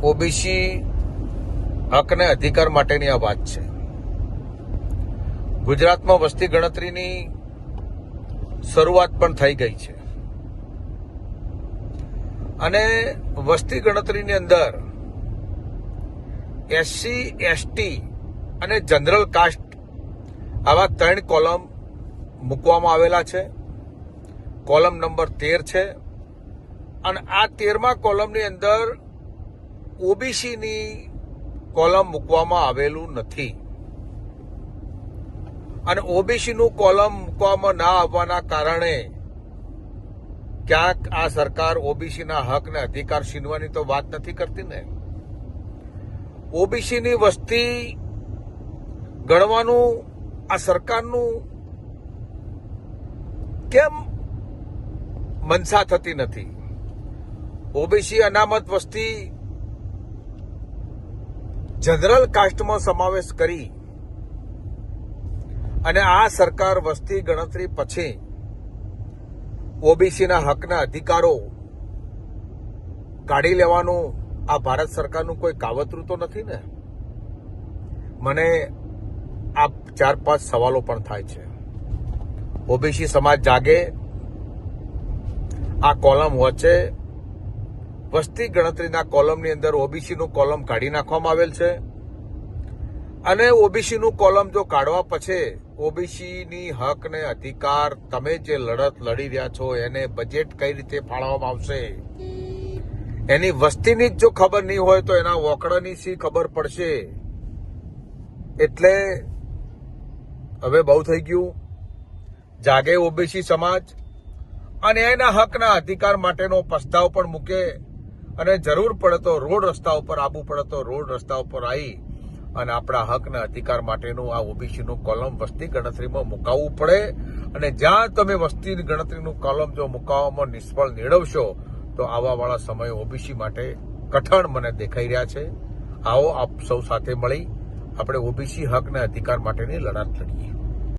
OBC હક અને અધિકાર માટેની આ વાત છે. ગુજરાતમાં વસ્તી ગણતરીની શરૂઆત પણ થઈ ગઈ છે અને વસ્તી ગણતરીની અંદર એસસી, એસટી અને જનરલ કાસ્ટ આવા 3 કોલમ મૂકવામાં આવેલા છે. કોલમ નંબર 13 છે અને આ 13મા કોલમની અંદર ઓબીસીની કોલમ મૂકવામાં આવેલું નથી અને ઓબીસીનું કોલમ મૂકવામાં ના આવવાના કારણે ક્યાંક આ સરકાર ઓબીસીના હક ને અધિકાર છીનવાની તો વાત નથી કરતી ને. ઓબીસીની વસ્તી ગણવાનું આ સરકારનું કેમ મનસા થતી નથી? ઓબીસી અનામત વસ્તી જનરલ કાસ્ટમાં સમાવેશ કરી અને આ સરકાર વસ્તી ગણતરી પછી ઓબીસીના હકના અધિકારો કાઢી લેવાનું આ ભારત સરકારનું કોઈ કાવતરું તો નથી ને? મને આ 4-5 સવાલો પણ થાય છે. ઓબીસી સમાજ જાગે, આ કોલમ વચ્ચે વસ્તી ગણતરીના કોલમની અંદર ઓબીસીનું કોલમ કાઢી નાખવામાં આવેલ છે અને ઓબીસીનું કોલમ જો કાઢવા પછી ઓબીસીની હક ને અધિકાર તમે જે લડત લડી રહ્યા છો એને બજેટ કઈ રીતે ફાળવવામાં આવશે એની વસ્તીની જ જો ખબર નહીં હોય તો એના વોકડાની શી ખબર પડશે? એટલે હવે બહુ થઈ ગયું. જાગે ઓબીસી સમાજ અને એના હકના અધિકાર માટેનો પ્રસ્તાવ પણ મૂકે અને જરૂર પડે તો રોડ રસ્તા ઉપર આવવું પડે તો રોડ રસ્તા ઉપર આવી અને આપણા હકના અધિકાર માટેનું આ ઓબીસીનું કોલમ વસ્તી ગણતરીમાં મુકાવવું પડે. અને જ્યાં તમે વસ્તી ગણતરીનું કોલમ જો મુકાવવામાં નિષ્ફળ નીડવશો તો આવાવાળા સમય ઓબીસી માટે કઠણ મને દેખાઈ રહ્યા છે. આવો આપ સૌ સાથે મળી આપણે ઓબીસી હક અને અધિકાર માટેની લડત લડીએ.